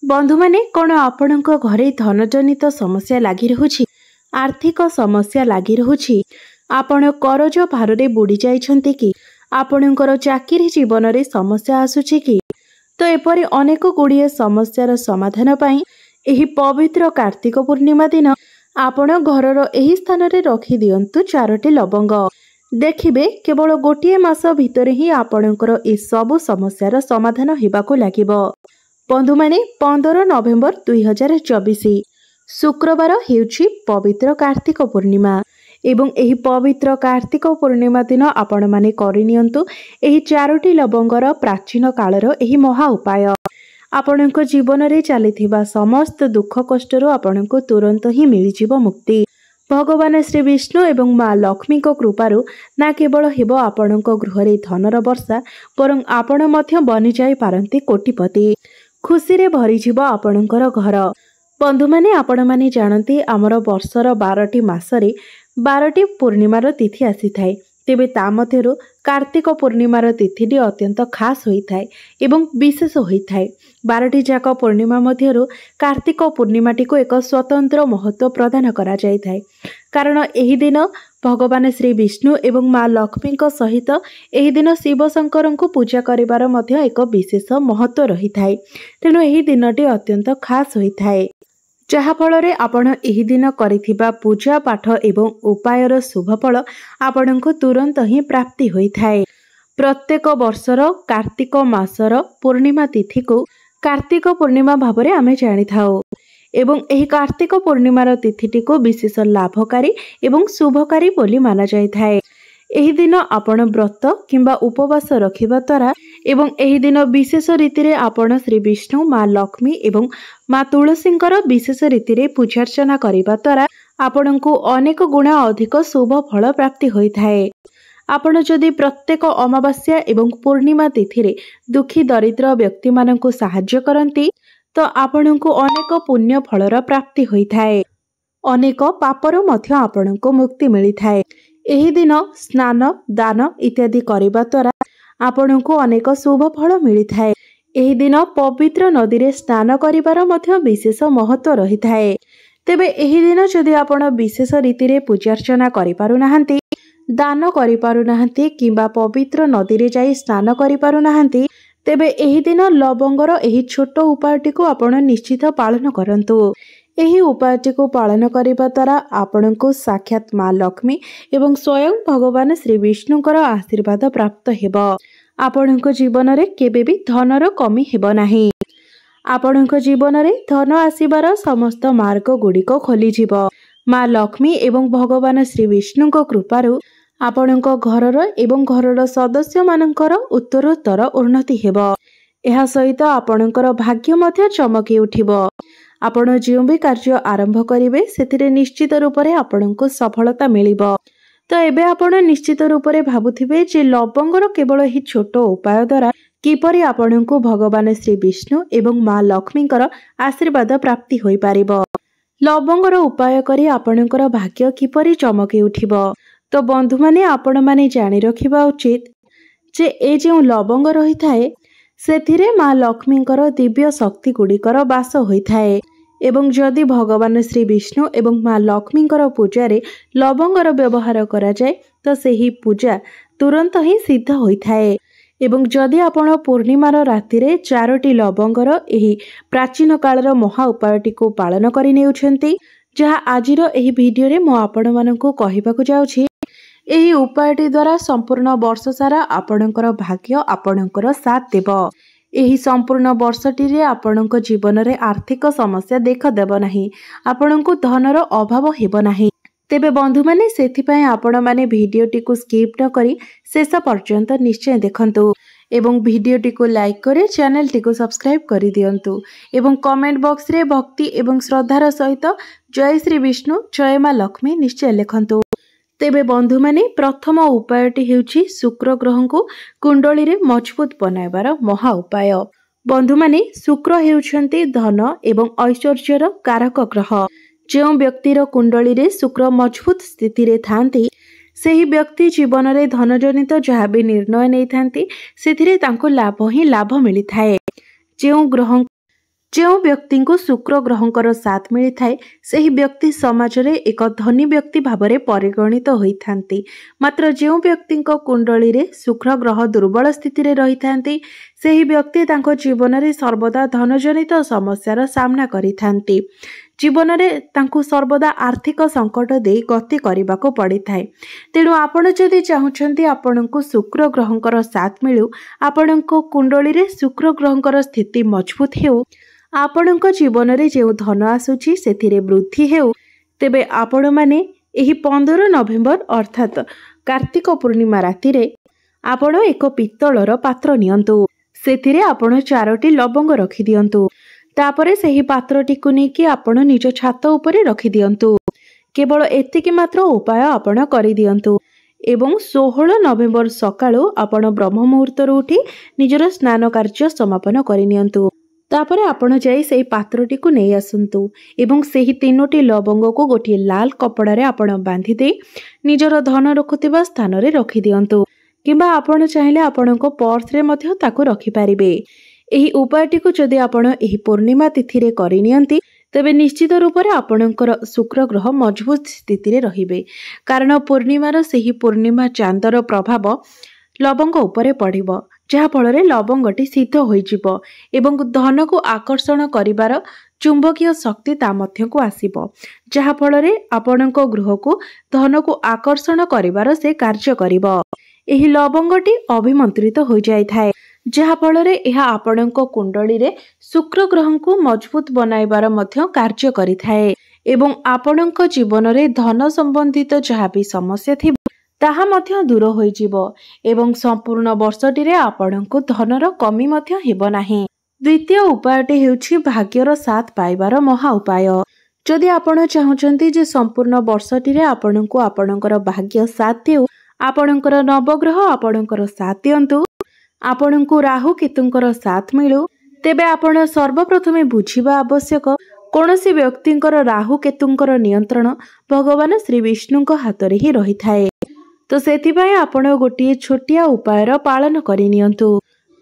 बंधु माने कौन आपणक घरे धनजनित समस्या लगी रहुछि, आर्थिक समस्या लगी रहुछि, आपण करज भारे बुड़ी जाइछन्ति कि आपणकर चाकरी जीवन रे समस्या आसुछि कि तो एपरि अनेक गुड़िए समस्यार समाधान पाई एही पवित्र कार्तिक पूर्णिमा दिन आपण घरर एही स्थान रे रखि दियंतु 4टी लवंग। देखिबे केवल गोटिए मास भितरे ही आपणकर ए सबु समस्यार समाधान हेबाकु लागिबो। बंधु माने 15 नवेम्बर 2024 शुक्रवार हेउछि पवित्र कार्तिक पूर्णिमा एवं एही पवित्र कार्तिक पूर्णिमा दिन आपण माने करिनियंतु एही 4टी लवंगर प्राचीन कालर एही महा उपाय। आपणको जीवन रे चलिथिबा समस्त दुख कष्टरो आपणको तुरंत ही मिलिजिबो मुक्ति। भगवान श्री विष्णु एवं माँ लक्ष्मी को कृपारु ना केवल हेबो आपणको गृहरे धनर वर्षा बरं आपण मध्य बनि जाई पारंती कोटिपति। खुशी रे भरी जीव आपणकर घर। बंधु माने आपण माने जानती आमर वर्षर 12टी मासरे 12टी पूर्णिमार तिथि आसी थाए। तेबे ता मध्यरु कार्तिक पूर्णिमार तिथिटी अत्यंत खास होई थाए एवं विशेष होई थाए। 12टी जाक पूर्णिमा मध्यरु कार्तिक पूर्णिमाटी को एक स्वतंत्र महत्व प्रदान करा जाय थाए, कारण एही दिन भगवान श्री विष्णु एवं माँ लक्ष्मी सहित एही दिन शिव शंकर को पूजा करिवार मध्य एक विशेष महत्व रही थाए। तेणु एही दिनटी अत्यंत खास होई थाए, जहा फल आपण एही दिन करिथिबा पूजा पाठ एवं उपायर शुभफल आपणको तुरंत ही प्राप्ति होई थाए। प्रत्येक वर्षर कार्तिक मासर पूर्णिमा तिथि को कार्तिक पूर्णिमा भावरे आमे जानि थाओ एवं एही कार्तिक पूर्णिमार तिथिटी को विशेष लाभकारी एवं शुभकारी बोली माना जाय थाए। एही दिन आपण व्रत किंबा उपवास रखिबा द्वारा एवं एही दिन विशेष रीति रे आपण श्री विष्णु माँ लक्ष्मी एवं माँ तुलसींकर विशेष रीति रे पूजार्चना करिबा द्वारा आपणको अनेक गुणा अधिक शुभ फल प्राप्ति होई थाए। आपण जदि प्रत्येक अमावास्या एवं पूर्णिमा तिथि रे दुखी दरिद्र व्यक्ति माननकु सहाय्य करंती तो आपणको अनेक पुण्य फलर प्राप्ति होई थाए। अनेक पापरो मध्य आपणको मुक्ति मिली थाए। एही दिन स्नान दान इत्यादि करिबा द्वारा आपणको अनेक शुभ फल मिली थाए। एही दिन पवित्र नदी रे स्नान करिवार मध्य विशेष महत्व रही थाए। तेबे एही दिन जदि आपण विशेष रीति रे पूजार्चना करि पारु नाहंती, दान करि पारु नाहंती किंबा पवित्र नदी रे जाई स्नान करि पारु नाहंती, तेबे एही दिन लवंगर एही छोट उपायटी को आपण निश्चित पालन करंतु। एही उपायटी को पालन करिबा द्वारा आपणको साक्षात माँ लक्ष्मी एवं स्वयं भगवान श्री विष्णुकर आशीर्वाद प्राप्त हेबो। आपणको जीवन रे केबे भी धनर कमी हेबो नाही। आपणको जीवन रे धन आसीबार समस्त मार्ग गुड़िक खोली जिवो। माँ लक्ष्मी एवं भगवान श्री विष्णुको कृपारु आपणको घरर एवं घरर सदस्य मानकर उत्तरोत्तर उन्नति हेबो। एहा सहित आपणकर भाग्य मध्य चमकी उठिबो। आपण जो भी कार्य आरंभ करिवे सेथिरे निश्चित रूप से आपणको सफलता मिलिबो। तो एबे आपण निश्चित रूप से भाबुथिबे जे लवंगर केवल ही छोट उपाय द्वारा किपरि आपणको भगवान श्री विष्णु एवं माँ लक्ष्मीकर आशीर्वाद प्राप्ति होई पारिबो। लवंगर उपाय करी आपणकर भाग्य किपरि चमकी उठिबो। तो बंधु माने आपण माने जानि रखिबा उचित जे ए जे लवंग रही थाए सेथिरे माँ लक्ष्मीकर दिव्य शक्ति गुड़िकर वास होई थाए एवं जदि भगवान श्री विष्णु एवं माँ लक्ष्मीकर पूजारे लवंगर व्यवहार करा जाए तो सेही पूजा तुरंत ही सिद्ध होई थाए। एवं जदि आपण पूर्णिमार राति रे 4टी लवंगर एही प्राचीन कालर महा उपायटी को पालन करि नेउछन्ती, जहा आजिर एही भिडियो रे मो आपण माननकु कहिबाकु जाउछि। एही उपायटी द्वारा संपूर्ण वर्ष सारा आपणकर भाग्य आपणकर साथ देबो। एही संपूर्ण वर्षटी रे आपणक जीवन रे आर्थिक समस्या देखा देबो नाही, आपणको धनर अभाव हेबो नाही। तेबे बंधु माने सेथिपय आपण माने भिडियोटी को स्किप न करी शेष पर्यंत निश्चय देखंतु एवं भिडियोटी को लाइक करे चैनलटी को सब्सक्राइब करि दियंतु एवं कमेंट बॉक्स रे भक्ति एवं श्रद्धार सहित जय श्री विष्णु जय माँ लक्ष्मी निश्चय लिखंतु। तेबे बंधु माने प्रथम उपायटी हेउछि शुक्र ग्रह को कुंडली रे मजबूत बनाइबार महा उपाय। बंधु माने शुक्र हेउछन्ति धन एवं ऐश्वर्यर कारक ग्रह। जो व्यक्तिर कुंडली रे शुक्र मजबूत स्थिति रे थांती सेही व्यक्ति जीवन रे धनजनित जहाँ भी निर्णय नहीं थांती सेथिरे तांको लाभ ही लाभ मिली थाए। जो ग्रह ଯେଉଁ ବ୍ୟକ୍ତିଙ୍କୁ ଶୁକ୍ର ଗ୍ରହଙ୍କର ସାଥ ମିଳିଥାଏ ସେହି ବ୍ୟକ୍ତି ସମାଜରେ ଏକ ଧନୀ ବ୍ୟକ୍ତି ଭାବରେ ପରିଗଣିତ ହୋଇଥାନ୍ତି। ମାତ୍ର ଯେଉଁ ବ୍ୟକ୍ତିଙ୍କ କୁଣ୍ଡଳୀରେ ଶୁକ୍ର ଗ୍ରହ ଦୁର୍ବଳ ସ୍ଥିତିରେ ରହିଥାନ୍ତି ସେହି ବ୍ୟକ୍ତି ତାଙ୍କ ଜୀବନରେ ସର୍ବଦା ଧନଜନିତ ସମସ୍ୟାର ସାମ୍ନା କରିଥାନ୍ତି। ଜୀବନରେ ତାଙ୍କୁ ସର୍ବଦା ଆର୍ଥିକ ସଙ୍କଟ ଦେଇ ଗତି କରିବାକୁ ପଡ଼ିଥାଏ। ତେଣୁ ଆପଣ ଯଦି ଚାହୁଁଛନ୍ତି ଆପଣଙ୍କୁ ଶୁକ୍ର ଗ୍ରହଙ୍କର ସାଥ ମିଳୁ, ଆପଣଙ୍କ କୁଣ୍ଡଳୀରେ ଶୁକ୍ର ଗ୍ରହଙ୍କର ସ୍ଥିତି ମଜବୁତ ହେଉ, ଆପଣଙ୍କ ଜୀବନରେ ଯେଉଁ ଧନ ଆସୁଛି ସେଥିରେ ବୃଦ୍ଧି ହେଉ, ତେବେ ଆପଣମାନେ ଏହି 15 ନଭେମ୍ବର ଅର୍ଥାତ୍ କାର୍ତ୍ତିକ ପୂର୍ଣ୍ଣିମା ରାତିରେ ଆପଣ ଏକ ପିତ୍ତଳର ପାତ୍ର ନିଅନ୍ତୁ। ସେଥିରେ ଆପଣ 4ଟି ଲବଙ୍ଗ ରଖିଦିଅନ୍ତୁ। ତାପରେ ସେହି ପାତ୍ରଟିକୁ ନେଇକି ଆପଣ ନିଜ ଛାତ ଉପରେ ରଖିଦିଅନ୍ତୁ। କେବଳ ଏତିକି ମାତ୍ର ଉପାୟ ଆପଣ କରିଦିଅନ୍ତୁ ଏବଂ 16 ନଭେମ୍ବର ସକାଳୁ ଆପଣ ବ୍ରହ୍ମ ମୁହୂର୍ତ୍ତରୁ ଉଠି ନିଜର ସ୍ନାନ କାର୍ଯ୍ୟ ସମାପନ କରିନିଅନ୍ତୁ। ତାପରେ ଆପଣ ଯାଇ ସେହି ପାତ୍ରଟିକୁ ନେଇ ଆସନ୍ତୁ ଏବଂ ସେହି 3ଟି ଲବଙ୍ଗକୁ ଗୋଟିଏ ଲାଲ କପଡ଼ାରେ ଆପଣ ବାନ୍ଧି ଦେଇ ନିଜର ଧନ ରଖୁଥିବା ସ୍ଥାନରେ ରଖିଦିଅନ୍ତୁ କିମ୍ବା ଆପଣ ଚାହିଁଲେ ଆପଣଙ୍କ ପର୍ସରେ ମଧ୍ୟ ତାକୁ ରଖିପାରିବେ। ଏହି ଉପାୟଟିକୁ ଯଦି ଆପଣ ଏହି ପୂର୍ଣ୍ଣିମା ତିଥିରେ କରିନିଅନ୍ତି ତେବେ ନିଶ୍ଚିତ ରୂପରେ ଆପଣଙ୍କର ଶୁକ୍ର ଗ୍ରହ ମଜବୁତ ସ୍ଥିତିରେ ରହିବେ, କାରଣ ପୂର୍ଣ୍ଣିମାର ସେହି ପୂର୍ଣ୍ଣିମା ଚାନ୍ଦର ପ୍ରଭାବ ଲବଙ୍ଗ ଉପରେ ପଡ଼ିବ, ଯାହାଫଳରେ ଲବଙ୍ଗଟି ସିଦ୍ଧ ହୋଇଯିବ ଏବଂ ଧନକୁ ଆକର୍ଷଣ କରିବାର ଚୁମ୍ବକୀୟ ଶକ୍ତି ତା ମଧ୍ୟକୁ ଆସିବ, ଯାହାଫଳରେ ଆପଣଙ୍କ ଗୃହକୁ ଧନକୁ ଆକର୍ଷଣ କରିବାର ସେ କାର୍ଯ୍ୟ କରିବ। ଏହି ଲବଙ୍ଗଟି ଅଭିମନ୍ତ୍ରିତ ହୋଇଯାଇଥାଏ, ଯାହାଫଳରେ ଏହା ଆପଣଙ୍କ କୁଣ୍ଡଳୀରେ ଶୁକ୍ର ଗ୍ରହଙ୍କୁ ମଜବୁତ ବନାଇବାର ମଧ୍ୟ କାର୍ଯ୍ୟ କରିଥାଏ ଏବଂ ଆପଣଙ୍କ ଜୀବନରେ ଧନ ସମ୍ବନ୍ଧିତ ଯାହା ବି ସମସ୍ୟା ଥିବ ତାହା ମଧ୍ୟ ଦୂର ହୋଇଯିବ ଏବଂ ସମ୍ପୂର୍ଣ୍ଣ ବର୍ଷଟିରେ ଆପଣଙ୍କୁ ଧନର କମି ମଧ୍ୟ ହେବ ନାହିଁ। ଦ୍ୱିତୀୟ ଉପାୟଟି ହେଉଛି ଭାଗ୍ୟର ସାଥ ପାଇବାର ମହା ଉପାୟ। ଯଦି ଆପଣ ଚାହୁଁଛନ୍ତି ଯେ ସମ୍ପୂର୍ଣ୍ଣ ବର୍ଷଟିରେ ଆପଣଙ୍କୁ ଆପଣଙ୍କର ଭାଗ୍ୟ ସାଥ ଦେଉ, ଆପଣଙ୍କର ନବଗ୍ରହ ଆପଣଙ୍କର ସାଥ ଦିଅନ୍ତୁ, ଆପଣଙ୍କୁ ରାହୁ କେତୁଙ୍କର ସାଥ ମିଳୁ, ତେବେ ଆପଣ ସର୍ବପ୍ରଥମେ ବୁଝିବା ଆବଶ୍ୟକ କୌଣସି ବ୍ୟକ୍ତିଙ୍କର ରାହୁ କେତୁଙ୍କର ନିୟନ୍ତ୍ରଣ ଭଗବାନ ଶ୍ରୀ ବିଷ୍ଣୁଙ୍କ ହାତରେ ହିଁ ରହିଥାଏ। ତ ସେଥିପାଇଁ ଆପଣ ଗୋଟିଏ ଛୋଟିଆ ଉପାୟର ପାଳନ କରିନିଅନ୍ତୁ।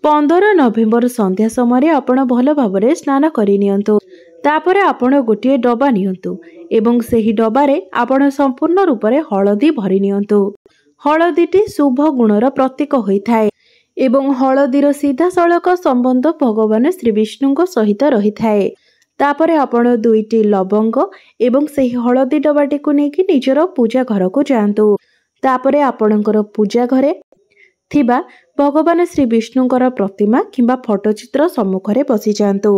15 ନଭେମ୍ବର ସନ୍ଧ୍ୟା ସମୟରେ ଆପଣ ଭଲ ଭାବରେ ସ୍ନାନ କରିନିଅନ୍ତୁ। ତାପରେ ଆପଣ ଗୋଟିଏ ଡବା ନିଅନ୍ତୁ ଏବଂ ସେହି ଡବାରେ ଆପଣ ସମ୍ପୂର୍ଣ୍ଣ ରୂପରେ ହଳଦୀ ଭରି ନିଅନ୍ତୁ। ହଳଦୀଟି ଶୁଭ ଗୁଣର ପ୍ରତୀକ ହୋଇଥାଏ ଏବଂ ହଳଦୀର ସିଧାସଳଖ ସମ୍ବନ୍ଧ ଭଗବାନ ଶ୍ରୀବିଷ୍ଣୁଙ୍କ ସହିତ ରହିଥାଏ। ତାପରେ ଆପଣ 2ଟି ଲବଙ୍ଗ ଏବଂ ସେହି ହଳଦୀ ଡବାଟିକୁ ନେଇକି ନିଜର ପୂଜା ଘରକୁ ଯାଆନ୍ତୁ। ତାପରେ ଆପଣଙ୍କର ପୂଜା ଘରେ ଥିବା ଭଗବାନ ଶ୍ରୀବିଷ୍ଣୁଙ୍କର ପ୍ରତିମା କିମ୍ବା ଫଟୋଚିତ୍ର ସମ୍ମୁଖରେ ବସିଯାଆନ୍ତୁ।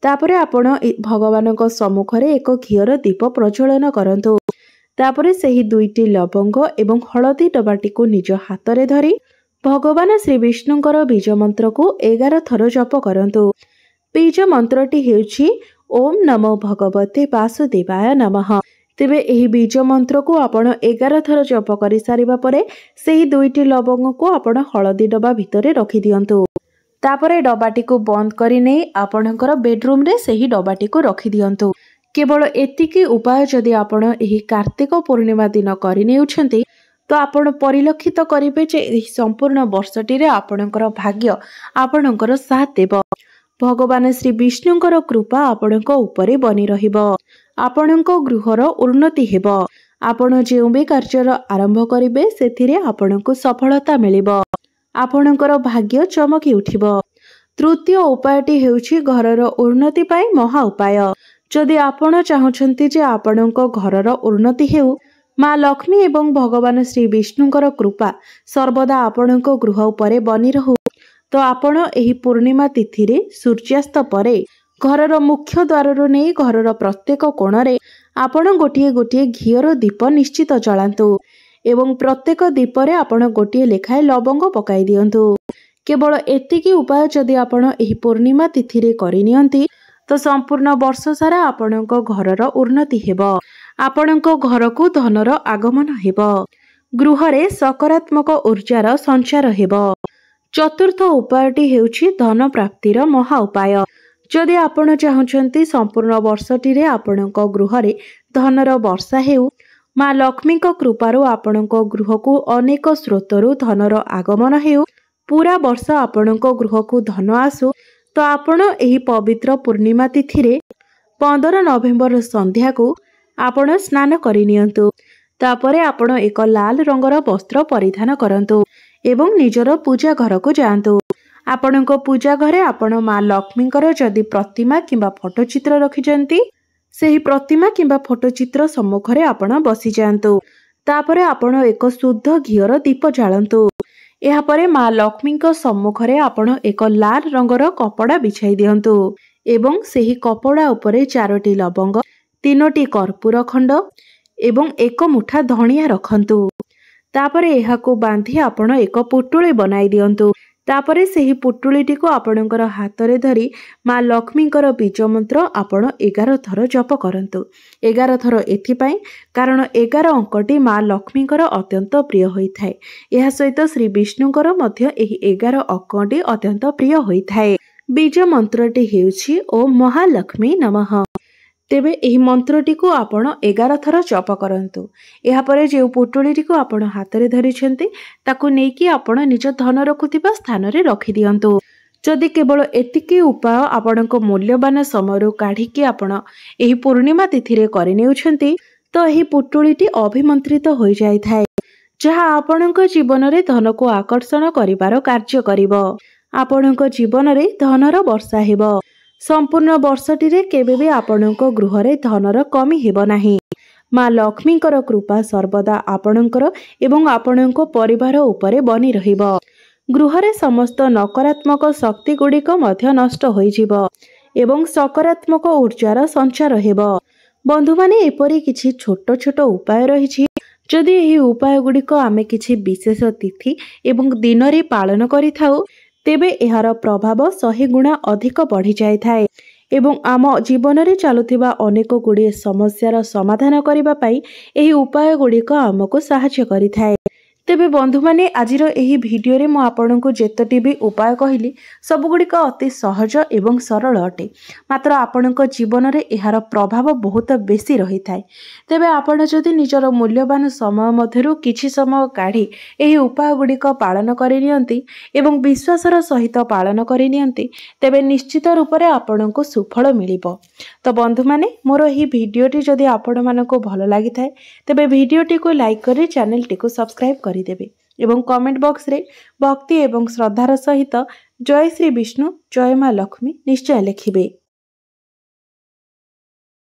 ତାପରେ ଆପଣ ଭଗବାନଙ୍କ ସମ୍ମୁଖରେ ଏକ ଘିଅର ଦୀପ ପ୍ରଜ୍ୱଳନ କରନ୍ତୁ। ତାପରେ ସେହି 2ଟି ଲବଙ୍ଗ ଏବଂ ହଳଦୀ ଡବାଟିକୁ ନିଜ ହାତରେ ଧରି ଭଗବାନ ଶ୍ରୀବିଷ୍ଣୁଙ୍କର ବୀଜ ମନ୍ତ୍ରକୁ 11 ଥର ଜପ କରନ୍ତୁ। ବୀଜ ମନ୍ତ୍ରଟି ହେଉଛି ଓಂ ନମୋ ଭଗବତେ ବାସୁଦେବାୟ ନମଃ। ତେବେ ଏହି ବୀଜ ମନ୍ତ୍ରକୁ ଆପଣ 11 ଥର ଜପ କରିସାରିବା ପରେ ସେହି 2ଟି ଲବଙ୍ଗକୁ ଆପଣ ହଳଦୀ ଡବା ଭିତରେ ରଖିଦିଅନ୍ତୁ। ତାପରେ ଡବାଟିକୁ ବନ୍ଦ କରି ନେଇ ଆପଣଙ୍କର ବେଡରୁମରେ ସେହି ଡବାଟିକୁ ରଖିଦିଅନ୍ତୁ। କେବଳ ଏତିକି ଉପାୟ ଯଦି ଆପଣ ଏହି କାର୍ତ୍ତିକ ପୂର୍ଣ୍ଣିମା ଦିନ କରିନେଉଛନ୍ତି ତ ଆପଣ ପରିଲକ୍ଷିତ କରିବେ ଯେ ଏହି ସମ୍ପୂର୍ଣ୍ଣ ବର୍ଷଟିରେ ଆପଣଙ୍କର ଭାଗ୍ୟ ଆପଣଙ୍କର ସାଥ ଦେବ। ଭଗବାନ ଶ୍ରୀ ବିଷ୍ଣୁଙ୍କର କୃପା ଆପଣଙ୍କ ଉପରେ ବନି ରହିବ। ଆପଣଙ୍କ ଗୃହର ଉନ୍ନତି ହେବ। ଆପଣ ଯେଉଁ ବି କାର୍ଯ୍ୟର ଆରମ୍ଭ କରିବେ ସେଥିରେ ଆପଣଙ୍କୁ ସଫଳତା ମିଳିବ। ଆପଣଙ୍କର ଭାଗ୍ୟ ଚମକି ଉଠିବ। ତୃତୀୟ ଉପାୟଟି ହେଉଛି ଘରର ଉନ୍ନତି ପାଇଁ ମହା ଉପାୟ। ଯଦି ଆପଣ ଚାହୁଁଛନ୍ତି ଯେ ଆପଣଙ୍କ ଘରର ଉନ୍ନତି ହେଉ, ମା ଲକ୍ଷ୍ମୀ ଏବଂ ଭଗବାନ ଶ୍ରୀ ବିଷ୍ଣୁଙ୍କର କୃପା ସର୍ବଦା ଆପଣଙ୍କ ଗୃହ ଉପରେ ବନି ରହୁ, ତ ଆପଣ ଏହି ପୂର୍ଣ୍ଣିମା ତିଥିରେ ସୂର୍ଯ୍ୟାସ୍ତ ପରେ ଘରର ମୁଖ୍ୟ ଦ୍ୱାରରୁ ନେଇ ଘରର ପ୍ରତ୍ୟେକ କୋଣରେ ଆପଣ ଗୋଟିଏ ଗୋଟିଏ ଘିଅର ଦୀପ ନିଶ୍ଚିତ ଜଳାନ୍ତୁ ଏବଂ ପ୍ରତ୍ୟେକ ଦୀପରେ ଆପଣ ଗୋଟିଏ ଲେଖାଏଁ ଲବଙ୍ଗ ପକାଇ ଦିଅନ୍ତୁ। କେବଳ ଏତିକି ଉପାୟ ଯଦି ଆପଣ ଏହି ପୂର୍ଣ୍ଣିମା ତିଥିରେ କରିନିଅନ୍ତି ତ ସମ୍ପୂର୍ଣ୍ଣ ବର୍ଷ ସାରା ଆପଣଙ୍କ ଘରର ଉନ୍ନତି ହେବ। ଆପଣଙ୍କ ଘରକୁ ଧନର ଆଗମନ ହେବ। ଗୃହରେ ସକାରାତ୍ମକ ଊର୍ଜାର ସଞ୍ଚାର ହେବ। ଚତୁର୍ଥ ଉପାୟଟି ହେଉଛି ଧନ ପ୍ରାପ୍ତିର ମହା ଉପାୟ। ଯଦି ଆପଣ ଚାହୁଁଛନ୍ତି ସମ୍ପୂର୍ଣ୍ଣ ବର୍ଷଟିରେ ଆପଣଙ୍କ ଗୃହରେ ଧନର ବର୍ଷା ହେଉ, ମା ଲକ୍ଷ୍ମୀଙ୍କ କୃପାରୁ ଆପଣଙ୍କ ଗୃହକୁ ଅନେକ ସ୍ରୋତରୁ ଧନର ଆଗମନ ହେଉ, ପୁରା ବର୍ଷ ଆପଣଙ୍କ ଗୃହକୁ ଧନ ଆସୁ, तो आपण एही पवित्र पूर्णिमा तिथि रे 15 नवेम्बर संध्या को आपण स्नान करिनियंतु। तापरे आपण एक लाल रंगर वस्त्र परिधान करंतु एवं निजर पूजा घर को जांतु। आपणको पूजा घरे आपण माँ लक्ष्मींकर जदि प्रतिमा किंबा फोटोचित्र रखिजंती सेही प्रतिमा किंबा फोटोचित्र सम्मुखरे आपण बसी जांतु। तापरे आपण एक शुद्ध घीर दीप जालंतु। एहापरे माँ लक्ष्मींक सम्मुखरे आपण एक लाल रंगर कपड़ा बिछाई दियंतु एवं सेही कपड़ा उपरे 4टी लवंग 3टी कर्पूर खंड एवं 1 मुठा धनिया रखंतु। तापरे एहाको बांधी आपण एक पुटुली बनाई दियंतु। तापरे सेही पुटुलीटी को आपणकर हाथ रे धरी माँ लक्ष्मींकर बीज मंत्र आपण 11 थर जप करंतु। 11 थर एथिपाई कारण 11 अंकटी माँ लक्ष्मींकर अत्यंत प्रिय होइथाय। एहा सहित श्री विष्णुंकर मध्य एही 11 अंकटी अत्यंत प्रिय होइथाय। बीज मंत्रटी हेउछि ओम महालक्ष्मी नमः। तेबे एही मंत्रटी को आपण 11 थर जप करंतु। एहापरे जे पुटुलीटी को आपण हाथ रे धरिछंती ताकू नेकी आपण निज धन रखुथिबा स्थान रे रखि दियंतु। जदि केवल एतिकी उपाय आपणको मूल्यवान समय काढ़ी कि आपण एही पूर्णिमा तिथि रे करि नेउछंती तो एही पुटुलीटी अभिमंत्रित होई जाय थाए, जहा आपणको जीवन रे धन को आकर्षण करिवार कार्य करिवो। आपणको जीवन रे धनर वर्षा हेबो। संपूर्ण वर्षटी रे केबे भी आपणको गृह रे धनर कमी हेबो नाही। माँ लक्ष्मींकर कृपा सर्वदा आपणकर एवं आपणको परिवार उपरे बनी रहिबो। गृह रे समस्त नकारात्मक शक्ति गुड़िक मध्य नष्ट होई जिवो एवं सकारात्मक ऊर्जार संचार हेबो। बंधु माने एपरि किछि छोट छोट उपाय रहिछि। जदि एही उपाय गुड़िक आमे किछि विशेष तिथि एवं दिन रे पालन करिथाउ तेबे एहार प्रभाव 100 गुणा अधिक बढ़ी जाय थाए एवं आम जीवन रे चलुथिबा अनेक गुड़िए समस्यार समाधान करिबा पई एही उपाय गुड़िक आमको सहायता करिथाए। तेबे बंधु माने आजिर एही भिडियो रे मु आपनकु जेतटी भी उपाय कहिली सब गुड़िक अति सहज एवं सरल अटे, मात्र आपनक जीवन रे एहार प्रभाव बहुत बेसी रही थाए। तेबे आपण जदि निजर मूल्यवान समय मध्यरु किछि समय काढ़ी एही उपाय गुड़िक पालन करि नियंती एवं विश्वासर सहित पालन करि नियंती तेबे निश्चित रूप रे आपनकु सुफल मिलिबो। तो बंधु माने मोर एही भिडियोटी जदि आपण मानको भलो लागि थाए तेबे भिडियोटी को लाइक करि चैनल टी को सब्सक्राइब करिदेबे एवं कमेंट बॉक्स रे भक्ति एवं श्रद्धार सहित जय श्री विष्णु जय माँ लक्ष्मी निश्चय लिखिबे।